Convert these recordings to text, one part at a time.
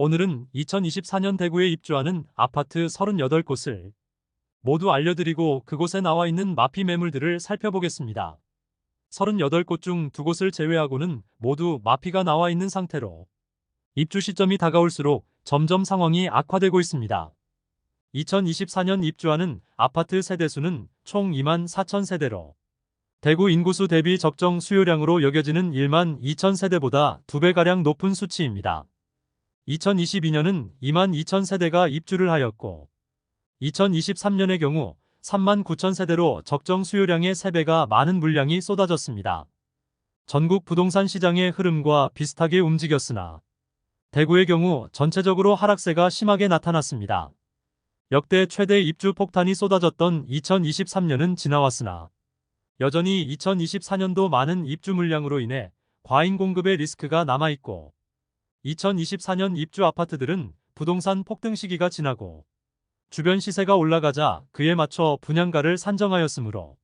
오늘은 2024년 대구에 입주하는 아파트 38곳을 모두 알려드리고 그곳에 나와 있는 마피 매물들을 살펴보겠습니다. 38곳 중 2곳을 제외하고는 모두 마피가 나와 있는 상태로 입주 시점이 다가올수록 점점 상황이 악화되고 있습니다. 2024년 입주하는 아파트 세대수는 총 24,000세대로 대구 인구수 대비 적정 수요량으로 여겨지는 1만 2천 세대보다 2배가량 높은 수치입니다. 2022년은 2만 2천 세대가 입주를 하였고 2023년의 경우 3만 9천 세대로 적정 수요량의 3배가 많은 물량이 쏟아졌습니다. 전국 부동산 시장의 흐름과 비슷하게 움직였으나 대구의 경우 전체적으로 하락세가 심하게 나타났습니다. 역대 최대 입주 폭탄이 쏟아졌던 2023년은 지나왔으나 여전히 2024년도 많은 입주 물량으로 인해 과잉 공급의 리스크가 남아있고 2024년 입주 아파트들은 부동산 폭등 시기가 지나고 주변 시세가 올라가자 그에 맞춰 분양가를 산정하였으므로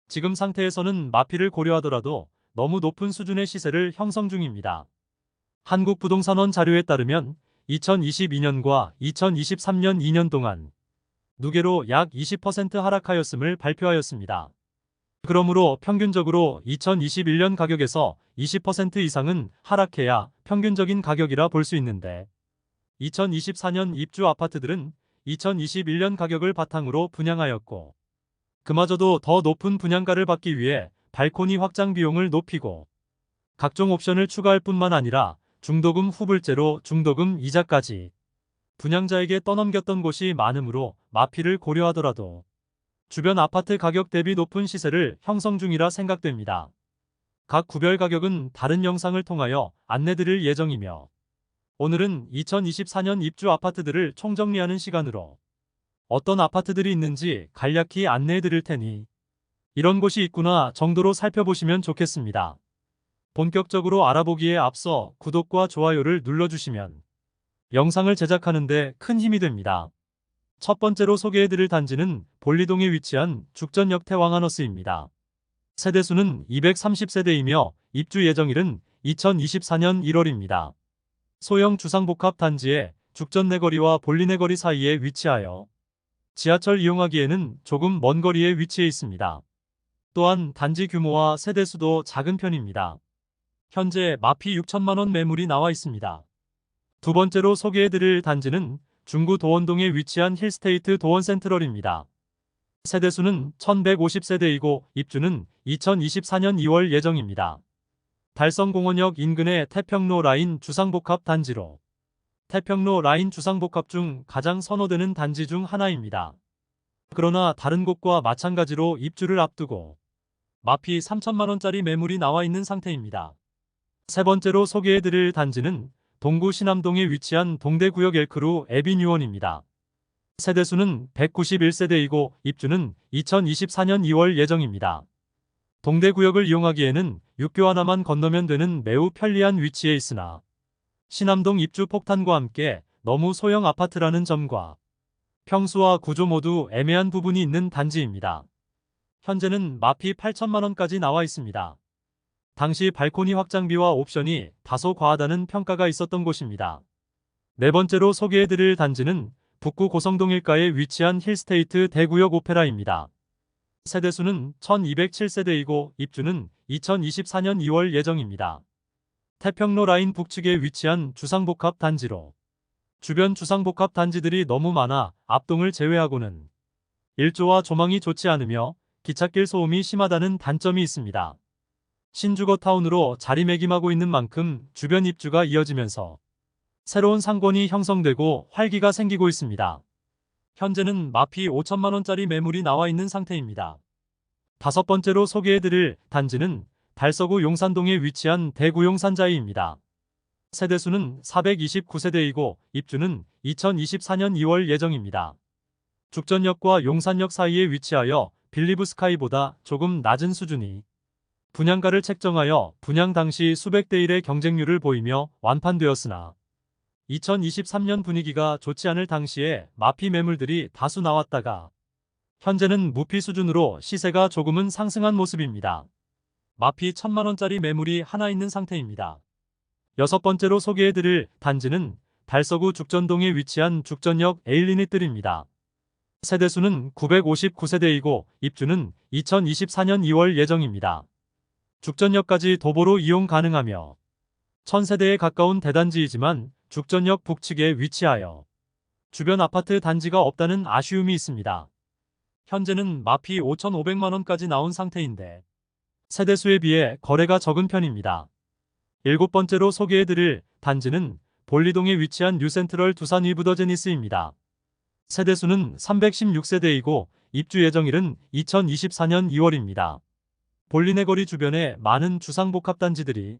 지금 상태에서는 마피를 고려하더라도 너무 높은 수준의 시세를 형성 중입니다. 한국부동산원 자료에 따르면 2022년과 2023년 2년 동안 누계로 약 20% 하락하였음을 발표하였습니다. 그러므로 평균적으로 2021년 가격에서 20% 이상은 하락해야 평균적인 가격이라 볼 수 있는데 2024년 입주 아파트들은 2021년 가격을 바탕으로 분양하였고 그마저도 더 높은 분양가를 받기 위해 발코니 확장 비용을 높이고 각종 옵션을 추가할 뿐만 아니라 중도금 후불제로 중도금 이자까지 분양자에게 떠넘겼던 곳이 많으므로 마피를 고려하더라도 주변 아파트 가격 대비 높은 시세를 형성 중이라 생각됩니다. 각 구별 가격은 다른 영상을 통하여 안내드릴 예정이며 오늘은 2024년 입주 아파트들을 총정리하는 시간으로 어떤 아파트들이 있는지 간략히 안내해드릴 테니 이런 곳이 있구나 정도로 살펴보시면 좋겠습니다. 본격적으로 알아보기에 앞서 구독과 좋아요를 눌러주시면 영상을 제작하는데 큰 힘이 됩니다. 첫 번째로 소개해드릴 단지는 볼리동에 위치한 죽전역 태왕하너스입니다. 세대수는 230세대이며 입주 예정일은 2024년 1월입니다. 소형 주상복합 단지에 죽전 내거리와 볼리 내거리 사이에 위치하여 지하철 이용하기에는 조금 먼 거리에 위치해 있습니다. 또한 단지 규모와 세대수도 작은 편입니다. 현재 마피 6천만원 매물이 나와 있습니다. 두 번째로 소개해드릴 단지는 중구 도원동에 위치한 힐스테이트 도원센트럴입니다. 세대수는 1150세대이고 입주는 2024년 2월 예정입니다. 달성공원역 인근의 태평로 라인 주상복합 단지로 태평로 라인 주상복합 중 가장 선호되는 단지 중 하나입니다. 그러나 다른 곳과 마찬가지로 입주를 앞두고 마피 3천만원짜리 매물이 나와 있는 상태입니다. 세 번째로 소개해드릴 단지는 동구 신암동에 위치한 동대구역 엘크루 에비뉴원입니다. 세대수는 191세대이고 입주는 2024년 2월 예정입니다. 동대구역을 이용하기에는 육교 하나만 건너면 되는 매우 편리한 위치에 있으나 신암동 입주 폭탄과 함께 너무 소형 아파트라는 점과 평수와 구조 모두 애매한 부분이 있는 단지입니다. 현재는 마피 8천만원까지 나와 있습니다. 당시 발코니 확장비와 옵션이 다소 과하다는 평가가 있었던 곳입니다. 네 번째로 소개해드릴 단지는 북구 고성동 일가에 위치한 힐스테이트 대구역 오페라입니다. 세대수는 1207세대이고 입주는 2024년 2월 예정입니다. 태평로 라인 북측에 위치한 주상복합 단지로 주변 주상복합 단지들이 너무 많아 앞동을 제외하고는 일조와 조망이 좋지 않으며 기찻길 소음이 심하다는 단점이 있습니다. 신주거 타운으로 자리매김하고 있는 만큼 주변 입주가 이어지면서 새로운 상권이 형성되고 활기가 생기고 있습니다. 현재는 마피 5천만원짜리 매물이 나와 있는 상태입니다. 다섯 번째로 소개해드릴 단지는 달서구 용산동에 위치한 대구 용산자이입니다. 세대수는 429세대이고 입주는 2024년 2월 예정입니다. 죽전역과 용산역 사이에 위치하여 빌리브스카이보다 조금 낮은 수준이 분양가를 책정하여 분양 당시 수백 대 1의 경쟁률을 보이며 완판되었으나 2023년 분위기가 좋지 않을 당시에 마피 매물들이 다수 나왔다가 현재는 무피 수준으로 시세가 조금은 상승한 모습입니다. 마피 1천만원짜리 매물이 하나 있는 상태입니다. 여섯 번째로 소개해드릴 단지는 달서구 죽전동에 위치한 죽전역 에일리닛들입니다. 세대수는 959세대이고 입주는 2024년 2월 예정입니다. 죽전역까지 도보로 이용 가능하며 1000세대에 가까운 대단지이지만 죽전역 북측에 위치하여 주변 아파트 단지가 없다는 아쉬움이 있습니다. 현재는 마피 5,500만원까지 나온 상태인데 세대수에 비해 거래가 적은 편입니다. 7번째로 소개해드릴 단지는 볼리동에 위치한 뉴센트럴 두산 위브더제니스입니다. 세대수는 316세대이고 입주 예정일은 2024년 2월입니다. 볼리네 거리 주변에 많은 주상복합단지들이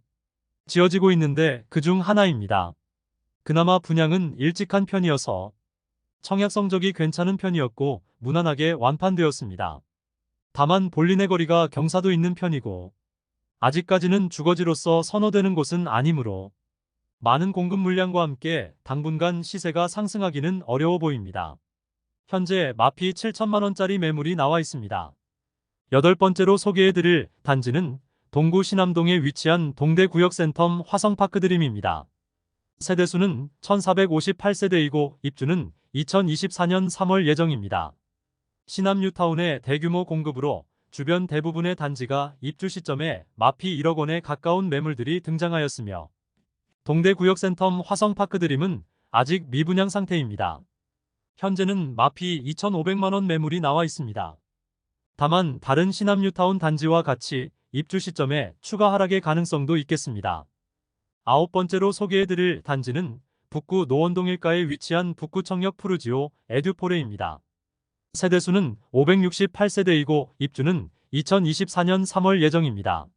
지어지고 있는데 그중 하나입니다. 그나마 분양은 일찍 한 편이어서 청약 성적이 괜찮은 편이었고 무난하게 완판되었습니다. 다만 볼리네 거리가 경사도 있는 편이고 아직까지는 주거지로서 선호되는 곳은 아니므로 많은 공급 물량과 함께 당분간 시세가 상승하기는 어려워 보입니다. 현재 마피 7천만원짜리 매물이 나와 있습니다. 8번째로 소개해드릴 단지는 동구 신암동에 위치한 동대구역센텀 화성파크드림입니다. 세대수는 1458세대이고 입주는 2024년 3월 예정입니다. 신암 뉴타운의 대규모 공급으로 주변 대부분의 단지가 입주 시점에 마피 1억 원에 가까운 매물들이 등장하였으며 동대구역센텀 화성파크드림은 아직 미분양 상태입니다. 현재는 마피 2,500만원 매물이 나와 있습니다. 다만 다른 신암 뉴타운 단지와 같이 입주 시점에 추가 하락의 가능성도 있겠습니다. 9번째로 소개해드릴 단지는 북구 노원동일가에 위치한 북구청역 푸르지오 에듀포레입니다. 세대수는 568세대이고 입주는 2024년 3월 예정입니다.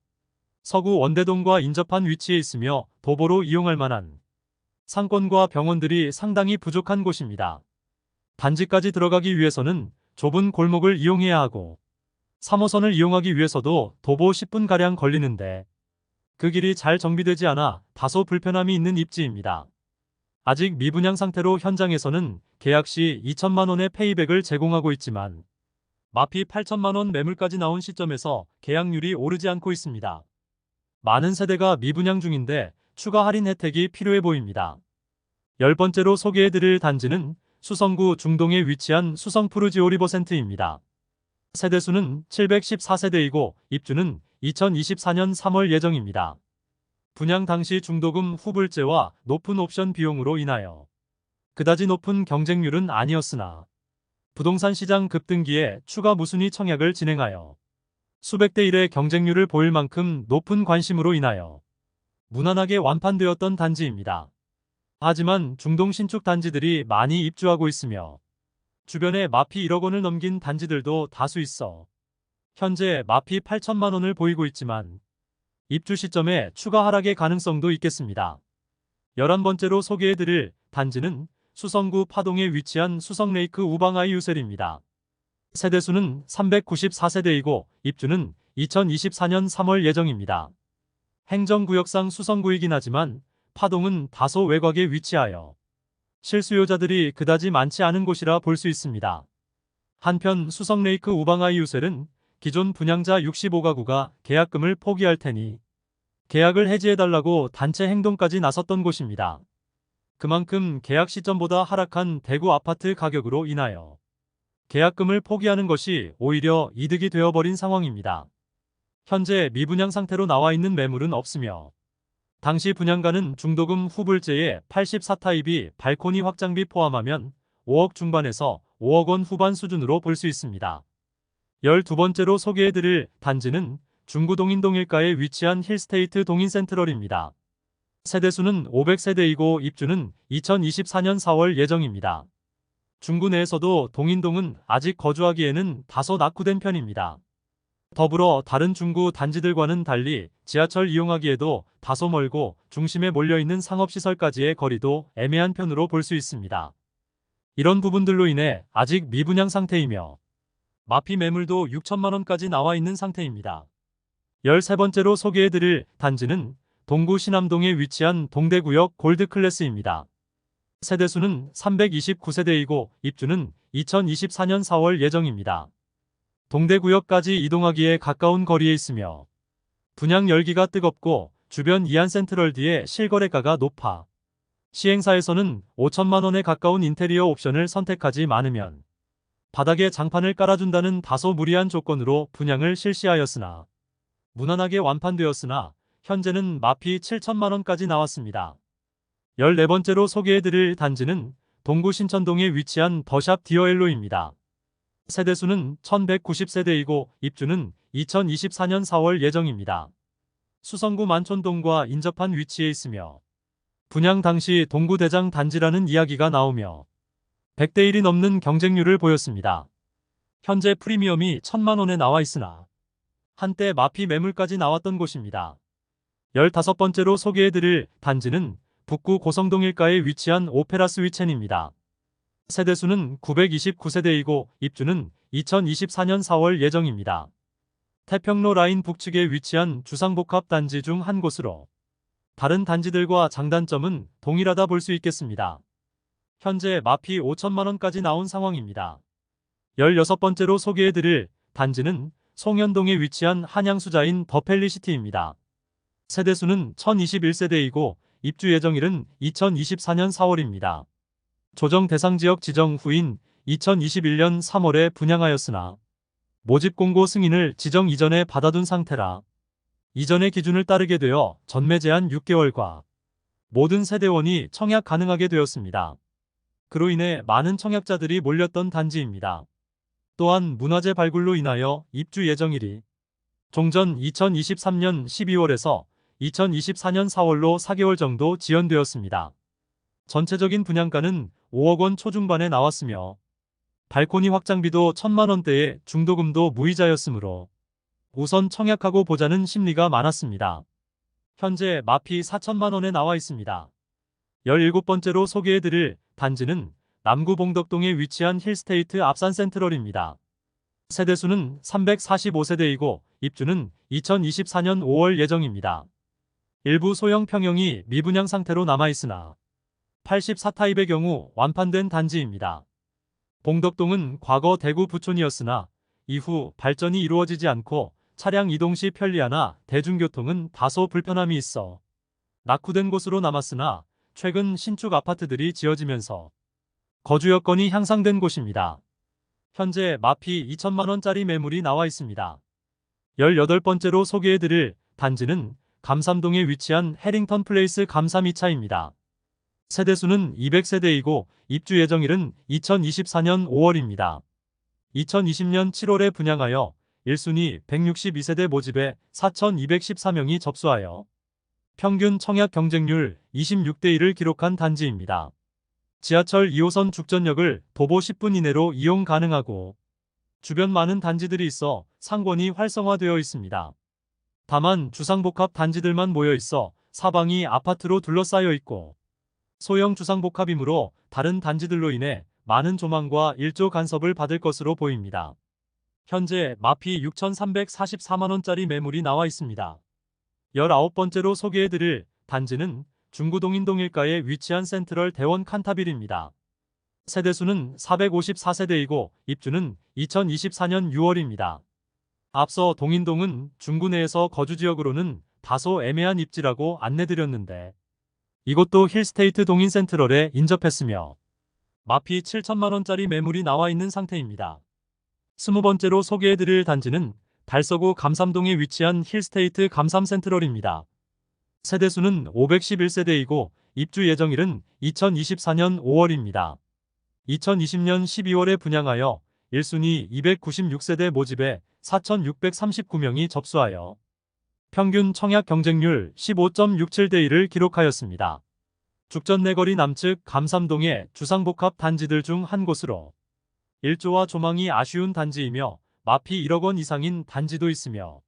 서구 원대동과 인접한 위치에 있으며 도보로 이용할 만한 상권과 병원들이 상당히 부족한 곳입니다. 단지까지 들어가기 위해서는 좁은 골목을 이용해야 하고 3호선을 이용하기 위해서도 도보 10분가량 걸리는데 그 길이 잘 정비되지 않아 다소 불편함이 있는 입지입니다. 아직 미분양 상태로 현장에서는 계약 시 2천만원의 페이백을 제공하고 있지만 마피 8천만원 매물까지 나온 시점에서 계약률이 오르지 않고 있습니다. 많은 세대가 미분양 중인데 추가 할인 혜택이 필요해 보입니다. 10번째로 소개해드릴 단지는 수성구 중동에 위치한 수성푸르지오 리버센트입니다. 세대수는 714세대이고 입주는 2024년 3월 예정입니다. 분양 당시 중도금 후불제와 높은 옵션 비용으로 인하여 그다지 높은 경쟁률은 아니었으나 부동산 시장 급등기에 추가 무순위 청약을 진행하여 수백 대 1의 경쟁률을 보일 만큼 높은 관심으로 인하여 무난하게 완판되었던 단지입니다. 하지만 중동 신축 단지들이 많이 입주하고 있으며 주변에 마피 1억 원을 넘긴 단지들도 다수 있어 현재 마피 8천만 원을 보이고 있지만 입주 시점에 추가 하락의 가능성도 있겠습니다. 11번째로 소개해드릴 단지는 수성구 파동에 위치한 수성레이크 우방아이 유셀입니다. 세대수는 394세대이고 입주는 2024년 3월 예정입니다. 행정구역상 수성구이긴 하지만 파동은 다소 외곽에 위치하여 실수요자들이 그다지 많지 않은 곳이라 볼 수 있습니다. 한편 수성레이크 우방아이 유셀은 기존 분양자 65가구가 계약금을 포기할 테니 계약을 해지해달라고 단체 행동까지 나섰던 곳입니다. 그만큼 계약 시점보다 하락한 대구 아파트 가격으로 인하여 계약금을 포기하는 것이 오히려 이득이 되어버린 상황입니다. 현재 미분양 상태로 나와 있는 매물은 없으며 당시 분양가는 중도금 후불제의 84타입이 발코니 확장비 포함하면 5억 중반에서 5억 원 후반 수준으로 볼 수 있습니다. 12번째로 소개해드릴 단지는 중구 동인동일가에 위치한 힐스테이트 동인센트럴입니다. 세대수는 500세대이고 입주는 2024년 4월 예정입니다. 중구 내에서도 동인동은 아직 거주하기에는 다소 낙후된 편입니다. 더불어 다른 중구 단지들과는 달리 지하철 이용하기에도 다소 멀고 중심에 몰려있는 상업시설까지의 거리도 애매한 편으로 볼 수 있습니다. 이런 부분들로 인해 아직 미분양 상태이며 마피 매물도 6천만원까지 나와 있는 상태입니다. 13번째로 소개해드릴 단지는 동구 신암동에 위치한 동대구역 골드클래스입니다. 세대수는 329세대이고 입주는 2024년 4월 예정입니다. 동대구역까지 이동하기에 가까운 거리에 있으며 분양 열기가 뜨겁고 주변 이안센트럴드의 실거래가가 높아 시행사에서는 5천만 원에 가까운 인테리어 옵션을 선택하지 않으면 바닥에 장판을 깔아준다는 다소 무리한 조건으로 분양을 실시하였으나 무난하게 완판되었으나 현재는 마피 7천만 원까지 나왔습니다. 14번째로 소개해드릴 단지는 동구 신천동에 위치한 더샵 디어엘로입니다. 세대수는 1190세대이고 입주는 2024년 4월 예정입니다. 수성구 만촌동과 인접한 위치에 있으며 분양 당시 동구 대장 단지라는 이야기가 나오며 100대 1이 넘는 경쟁률을 보였습니다. 현재 프리미엄이 1천만 원에 나와 있으나 한때 마피 매물까지 나왔던 곳입니다. 15번째로 소개해드릴 단지는 북구 고성동 일가에 위치한 오페라 스위첸입니다. 세대수는 929세대이고 입주는 2024년 4월 예정입니다. 태평로 라인 북측에 위치한 주상복합 단지 중 한 곳으로 다른 단지들과 장단점은 동일하다 볼 수 있겠습니다. 현재 마피 5천만 원까지 나온 상황입니다. 16번째로 소개해드릴 단지는 송현동에 위치한 한양수자인 더 펠리시티입니다. 세대수는 1021세대이고 입주 예정일은 2024년 4월입니다. 조정 대상 지역 지정 후인 2021년 3월에 분양하였으나 모집 공고 승인을 지정 이전에 받아둔 상태라 이전의 기준을 따르게 되어 전매 제한 6개월과 모든 세대원이 청약 가능하게 되었습니다. 그로 인해 많은 청약자들이 몰렸던 단지입니다. 또한 문화재 발굴로 인하여 입주 예정일이 종전 2023년 12월에서 2024년 4월로 4개월 정도 지연되었습니다. 전체적인 분양가는 5억 원 초중반에 나왔으며 발코니 확장비도 1천만 원대에 중도금도 무이자였으므로 우선 청약하고 보자는 심리가 많았습니다. 현재 마피 4천만 원에 나와 있습니다. 17번째로 소개해드릴 단지는 남구 봉덕동에 위치한 힐스테이트 앞산 센트럴입니다. 세대수는 345세대이고 입주는 2024년 5월 예정입니다. 일부 소형 평형이 미분양 상태로 남아있으나 84타입의 경우 완판된 단지입니다. 봉덕동은 과거 대구 부촌이었으나 이후 발전이 이루어지지 않고 차량 이동 시 편리하나 대중교통은 다소 불편함이 있어 낙후된 곳으로 남았으나 최근 신축 아파트들이 지어지면서 거주 여건이 향상된 곳입니다. 현재 마피 2천만 원짜리 매물이 나와 있습니다. 18번째로 소개해드릴 단지는 감삼동에 위치한 해링턴 플레이스 감삼 2차입니다. 세대수는 200세대이고 입주 예정일은 2024년 5월입니다. 2020년 7월에 분양하여 1순위 162세대 모집에 4,214명이 접수하여 평균 청약 경쟁률 26대 1을 기록한 단지입니다. 지하철 2호선 죽전역을 도보 10분 이내로 이용 가능하고 주변 많은 단지들이 있어 상권이 활성화되어 있습니다. 다만 주상복합 단지들만 모여 있어 사방이 아파트로 둘러싸여 있고 소형 주상복합이므로 다른 단지들로 인해 많은 조망과 일조 간섭을 받을 것으로 보입니다. 현재 마피 6,344만 원짜리 매물이 나와 있습니다. 19번째로 소개해드릴 단지는 중구동인동 일가에 위치한 센트럴 대원 칸타빌입니다. 세대수는 454세대이고 입주는 2024년 6월입니다. 앞서 동인동은 중구 내에서 거주지역으로는 다소 애매한 입지라고 안내드렸는데 이곳도 힐스테이트 동인 센트럴에 인접했으며 마피 7천만 원짜리 매물이 나와 있는 상태입니다. 20번째로 소개해드릴 단지는 달서구 감삼동에 위치한 힐스테이트 감삼 센트럴입니다. 세대수는 511세대이고 입주 예정일은 2024년 5월입니다. 2020년 12월에 분양하여 1순위 296세대 모집에 4,639명이 접수하여 평균 청약 경쟁률 15.67대 1을 기록하였습니다. 죽전 내거리 남측 감삼동의 주상복합 단지들 중 한 곳으로 일조와 조망이 아쉬운 단지이며 마피 1억 원 이상인 단지도 있으며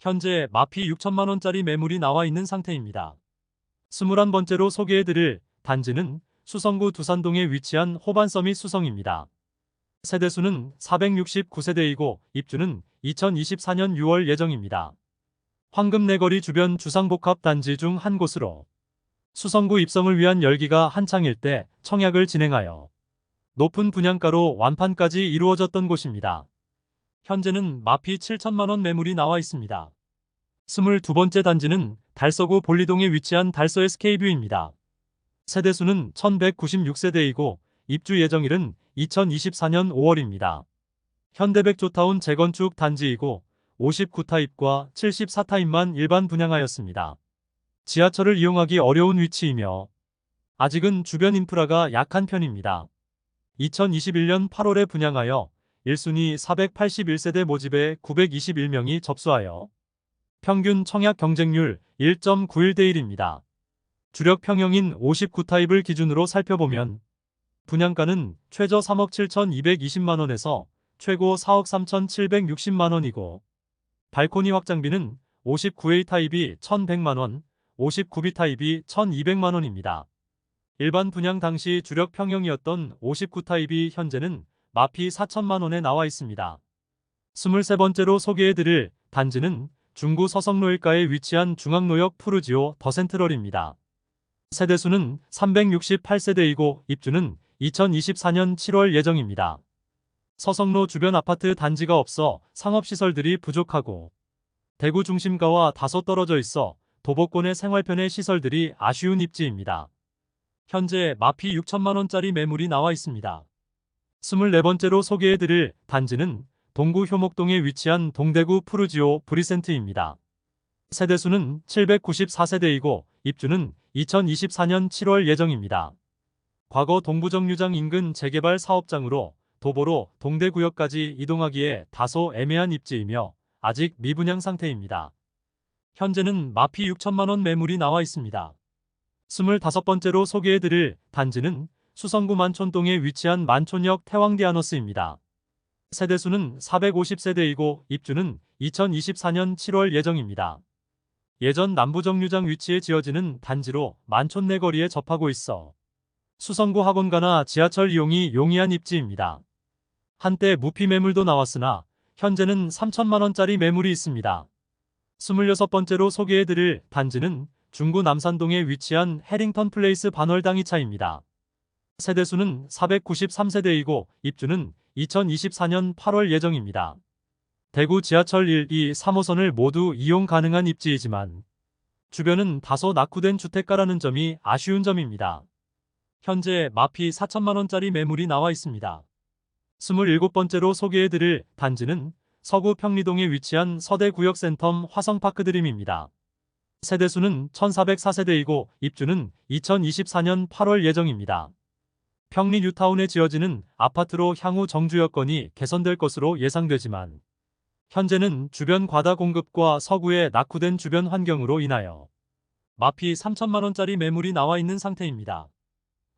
현재 마피 6천만 원짜리 매물이 나와 있는 상태입니다. 21번째로 소개해드릴 단지는 수성구 두산동에 위치한 호반서밋 수성입니다. 세대수는 469세대이고 입주는 2024년 6월 예정입니다. 황금내거리 주변 주상복합 단지 중 한 곳으로 수성구 입성을 위한 열기가 한창일 때 청약을 진행하여 높은 분양가로 완판까지 이루어졌던 곳입니다. 현재는 마피 7천만 원 매물이 나와 있습니다. 22번째 단지는 달서구 볼리동에 위치한 달서 SK뷰입니다. 세대수는 1196세대이고 입주 예정일은 2024년 5월입니다. 현대백조타운 재건축 단지이고 59타입과 74타입만 일반 분양하였습니다. 지하철을 이용하기 어려운 위치이며 아직은 주변 인프라가 약한 편입니다. 2021년 8월에 분양하여 1순위 481세대 모집에 921명이 접수하여 평균 청약 경쟁률 1.91대 1입니다. 주력 평형인 59타입을 기준으로 살펴보면 분양가는 최저 3억 7,220만원에서 최고 4억 3,760만원이고 발코니 확장비는 59A 타입이 1,100만원, 59B 타입이 1,200만원입니다. 일반 분양 당시 주력 평형이었던 59타입이 현재는 마피 4천만원에 나와 있습니다. 23번째로 소개해드릴 단지는 중구 서성로일가에 위치한 중앙로역 푸르지오 더센트럴입니다. 세대수는 368세대이고 입주는 2024년 7월 예정입니다. 서성로 주변 아파트 단지가 없어 상업시설들이 부족하고 대구 중심가와 다소 떨어져 있어 도보권의 생활편의 시설들이 아쉬운 입지입니다. 현재 마피 6천만원짜리 매물이 나와 있습니다. 24번째로 소개해드릴 단지는 동구 효목동에 위치한 동대구 푸르지오 브리센트입니다. 세대수는 794세대이고 입주는 2024년 7월 예정입니다. 과거 동부정류장 인근 재개발 사업장으로 도보로 동대구역까지 이동하기에 다소 애매한 입지이며 아직 미분양 상태입니다. 현재는 마피 6천만원 매물이 나와 있습니다. 25번째로 소개해드릴 단지는 수성구 만촌동에 위치한 만촌역 태왕디아너스입니다. 세대수는 450세대이고 입주는 2024년 7월 예정입니다. 예전 남부정류장 위치에 지어지는 단지로 만촌 내거리에 접하고 있어 수성구 학원가나 지하철 이용이 용이한 입지입니다. 한때 무피 매물도 나왔으나 현재는 3천만원짜리 매물이 있습니다. 26번째로 소개해드릴 단지는 중구 남산동에 위치한 해링턴 플레이스 반월당이차입니다. 세대수는 493세대이고 입주는 2024년 8월 예정입니다. 대구 지하철 1, 2, 3호선을 모두 이용 가능한 입지이지만 주변은 다소 낙후된 주택가라는 점이 아쉬운 점입니다. 현재 마피 4천만원짜리 매물이 나와 있습니다. 27번째로 소개해드릴 단지는 서구 평리동에 위치한 서대구역센텀 화성파크드림입니다. 세대수는 1404세대이고 입주는 2024년 8월 예정입니다. 평리 뉴타운에 지어지는 아파트로 향후 정주 여건이 개선될 것으로 예상되지만 현재는 주변 과다 공급과 서구의 낙후된 주변 환경으로 인하여 마피 3천만원짜리 매물이 나와 있는 상태입니다.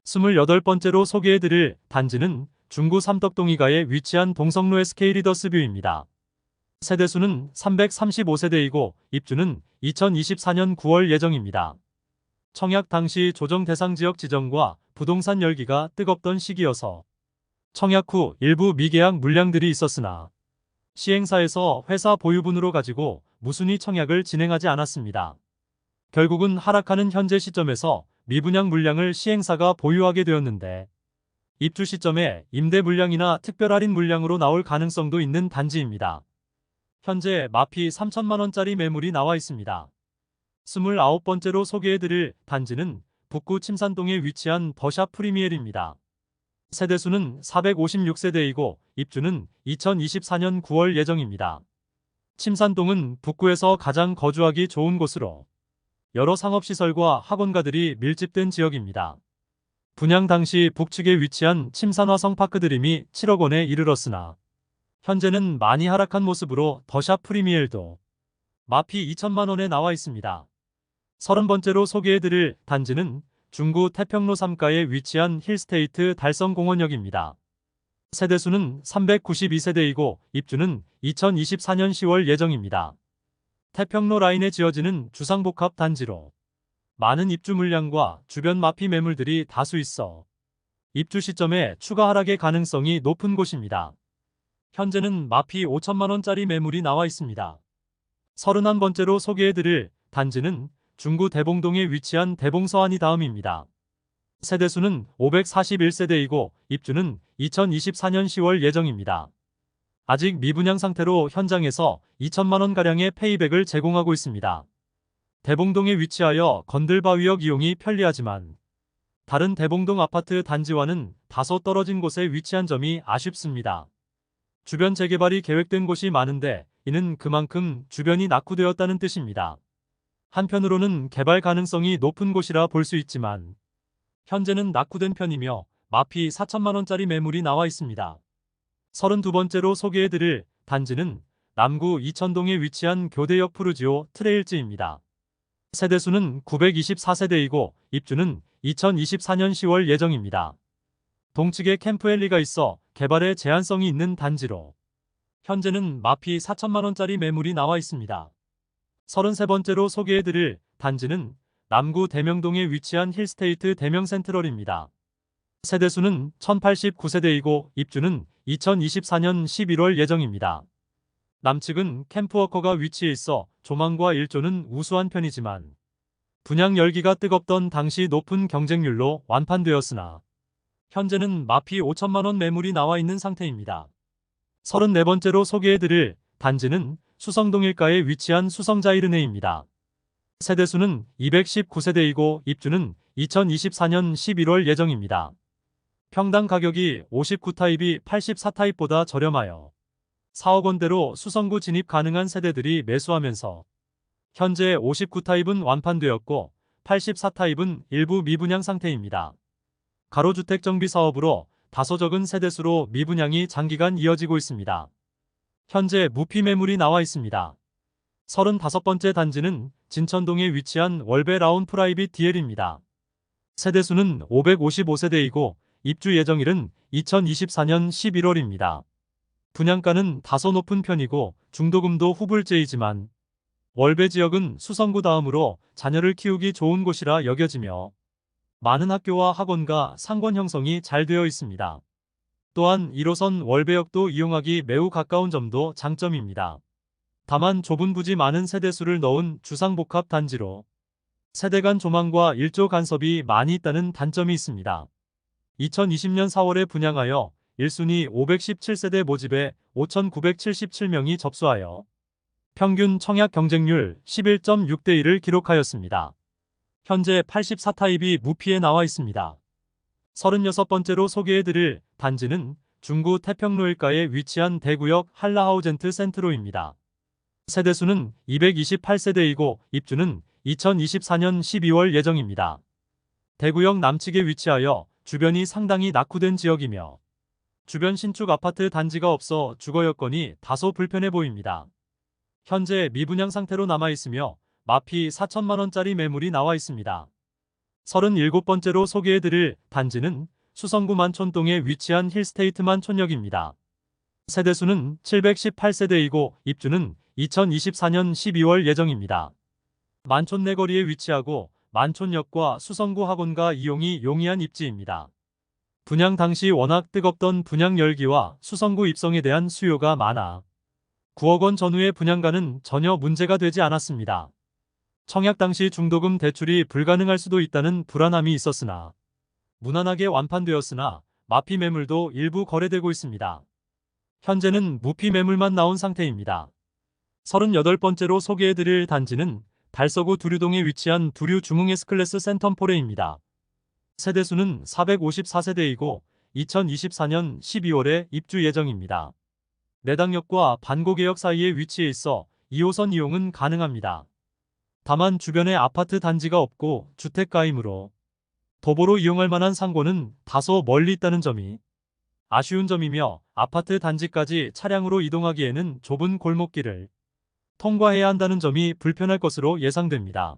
28번째로 소개해드릴 단지는 중구 삼덕동이가에 위치한 동성로 SK 리더스뷰입니다. 세대수는 335세대이고 입주는 2024년 9월 예정입니다. 청약 당시 조정 대상 지역 지정과 부동산 열기가 뜨겁던 시기여서 청약 후 일부 미계약 물량들이 있었으나 시행사에서 회사 보유분으로 가지고 무순위 청약을 진행하지 않았습니다. 결국은 하락하는 현재 시점에서 미분양 물량을 시행사가 보유하게 되었는데 입주 시점에 임대 물량이나 특별 할인 물량으로 나올 가능성도 있는 단지입니다. 현재 마피 3천만원짜리 매물이 나와 있습니다. 29번째로 소개해드릴 단지는 북구 침산동에 위치한 더샵 프리미엘입니다. 세대수는 456세대이고 입주는 2024년 9월 예정입니다. 침산동은 북구에서 가장 거주하기 좋은 곳으로 여러 상업시설과 학원가들이 밀집된 지역입니다. 분양 당시 북측에 위치한 침산화성파크드림이 7억 원에 이르렀으나 현재는 많이 하락한 모습으로 더샵 프리미엘도 마피 2천만 원에 나와 있습니다. 30번째로 소개해드릴 단지는 중구 태평로 3가에 위치한 힐스테이트 달성공원역입니다. 세대수는 392세대이고 입주는 2024년 10월 예정입니다. 태평로 라인에 지어지는 주상복합 단지로 많은 입주 물량과 주변 마피 매물들이 다수 있어 입주 시점에 추가 하락의 가능성이 높은 곳입니다. 현재는 마피 5천만원짜리 매물이 나와 있습니다. 31번째로 소개해드릴 단지는 중구 대봉동에 위치한 대봉서안이 다음입니다. 세대수는 541세대이고 입주는 2024년 10월 예정입니다. 아직 미분양 상태로 현장에서 2천만원가량의 페이백을 제공하고 있습니다. 대봉동에 위치하여 건들바위역 이용이 편리하지만 다른 대봉동 아파트 단지와는 다소 떨어진 곳에 위치한 점이 아쉽습니다. 주변 재개발이 계획된 곳이 많은데 이는 그만큼 주변이 낙후되었다는 뜻입니다. 한편으로는 개발 가능성이 높은 곳이라 볼 수 있지만 현재는 낙후된 편이며 마피 4천만 원짜리 매물이 나와 있습니다. 32번째로 소개해드릴 단지는 남구 이천동에 위치한 교대역 푸르지오 트레일즈입니다. 세대수는 924세대이고 입주는 2024년 10월 예정입니다. 동측에 캠프엘리가 있어 개발에 제한성이 있는 단지로 현재는 마피 4천만 원짜리 매물이 나와 있습니다. 33번째로 소개해드릴 단지는 남구 대명동에 위치한 힐스테이트 대명센트럴입니다. 세대수는 1089세대이고 입주는 2024년 11월 예정입니다. 남측은 캠프워커가 위치해 있어 조망과 일조는 우수한 편이지만 분양 열기가 뜨겁던 당시 높은 경쟁률로 완판되었으나 현재는 마피 5천만 원 매물이 나와 있는 상태입니다. 34번째로 소개해드릴 단지는 수성동일가에 위치한 수성자이르네입니다. 세대수는 219세대이고 입주는 2024년 11월 예정입니다. 평당 가격이 59타입이 84타입보다 저렴하여 4억 원대로 수성구 진입 가능한 세대들이 매수하면서 현재 59타입은 완판되었고 84타입은 일부 미분양 상태입니다. 가로주택 정비 사업으로 다소 적은 세대수로 미분양이 장기간 이어지고 있습니다. 현재 무피 매물이 나와 있습니다. 35번째 단지는 진천동에 위치한 월베 라운 프라이빗 DL입니다. 세대수는 555세대이고 입주 예정일은 2024년 11월입니다. 분양가는 다소 높은 편이고 중도금도 후불제이지만 월베 지역은 수성구 다음으로 자녀를 키우기 좋은 곳이라 여겨지며 많은 학교와 학원과 상권 형성이 잘 되어 있습니다. 또한 1호선 월베역도 이용하기 매우 가까운 점도 장점입니다. 다만 좁은 부지 많은 세대수를 넣은 주상복합 단지로 세대 간 조망과 일조 간섭이 많이 있다는 단점이 있습니다. 2020년 4월에 분양하여 1순위 517세대 모집에 5,977명이 접수하여 평균 청약 경쟁률 11.6대 1을 기록하였습니다. 현재 84타입이 무피에 나와 있습니다. 36번째로 소개해드릴 단지는 중구 태평로일가에 위치한 대구역 한라하우젠트 센트로입니다. 세대수는 228세대이고 입주는 2024년 12월 예정입니다. 대구역 남측에 위치하여 주변이 상당히 낙후된 지역이며 주변 신축 아파트 단지가 없어 주거 여건이 다소 불편해 보입니다. 현재 미분양 상태로 남아있으며 마피 4천만 원짜리 매물이 나와 있습니다. 37번째로 소개해드릴 단지는 수성구 만촌동에 위치한 힐스테이트 만촌역입니다. 세대수는 718세대이고 입주는 2024년 12월 예정입니다. 만촌 내거리에 위치하고 만촌역과 수성구 학원가 이용이 용이한 입지입니다. 분양 당시 워낙 뜨겁던 분양 열기와 수성구 입성에 대한 수요가 많아 9억 원 전후의 분양가는 전혀 문제가 되지 않았습니다. 청약 당시 중도금 대출이 불가능할 수도 있다는 불안함이 있었으나 무난하게 완판되었으나 마피 매물도 일부 거래되고 있습니다. 현재는 무피 매물만 나온 상태입니다. 38번째로 소개해드릴 단지는 달서구 두류동에 위치한 두류 중흥 S클래스 센텀포레입니다. 세대수는 454세대이고 2024년 12월에 입주 예정입니다. 내당역과 반고개역 사이에 위치해 있어 2호선 이용은 가능합니다. 다만 주변에 아파트 단지가 없고 주택가이므로 도보로 이용할 만한 상고는 다소 멀리 있다는 점이 아쉬운 점이며 아파트 단지까지 차량으로 이동하기에는 좁은 골목길을 통과해야 한다는 점이 불편할 것으로 예상됩니다.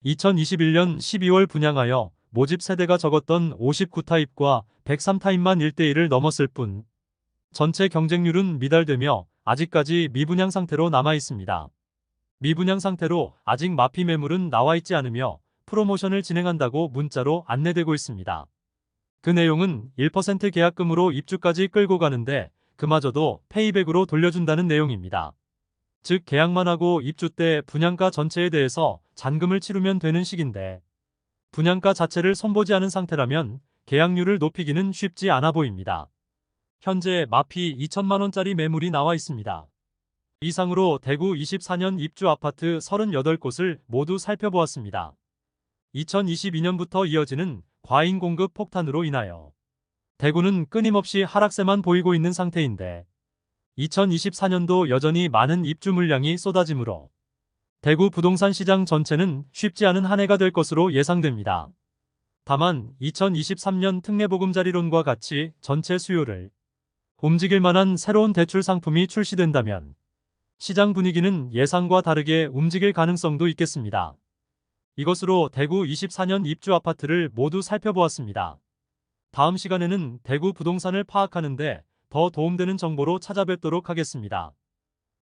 2021년 12월 분양하여 모집 세대가 적었던 59타입과 103타입만 1대1을 넘었을 뿐 전체 경쟁률은 미달되며 아직까지 미분양 상태로 남아 있습니다. 미분양 상태로 아직 마피 매물은 나와 있지 않으며 프로모션을 진행한다고 문자로 안내되고 있습니다. 그 내용은 1% 계약금으로 입주까지 끌고 가는데 그마저도 페이백으로 돌려준다는 내용입니다. 즉 계약만 하고 입주 때 분양가 전체에 대해서 잔금을 치르면 되는 식인데 분양가 자체를 손보지 않은 상태라면 계약률을 높이기는 쉽지 않아 보입니다. 현재 마피 2천만 원짜리 매물이 나와 있습니다. 이상으로 대구 24년 입주 아파트 38곳을 모두 살펴보았습니다. 2022년부터 이어지는 과잉 공급 폭탄으로 인하여 대구는 끊임없이 하락세만 보이고 있는 상태인데 2024년도 여전히 많은 입주 물량이 쏟아지므로 대구 부동산 시장 전체는 쉽지 않은 한 해가 될 것으로 예상됩니다. 다만 2023년 특례보금자리론과 같이 전체 수요를 움직일 만한 새로운 대출 상품이 출시된다면 시장 분위기는 예상과 다르게 움직일 가능성도 있겠습니다. 이것으로 대구 24년 입주 아파트를 모두 살펴보았습니다. 다음 시간에는 대구 부동산을 파악하는 데 더 도움되는 정보로 찾아뵙도록 하겠습니다.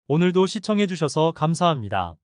오늘도 시청해주셔서 감사합니다.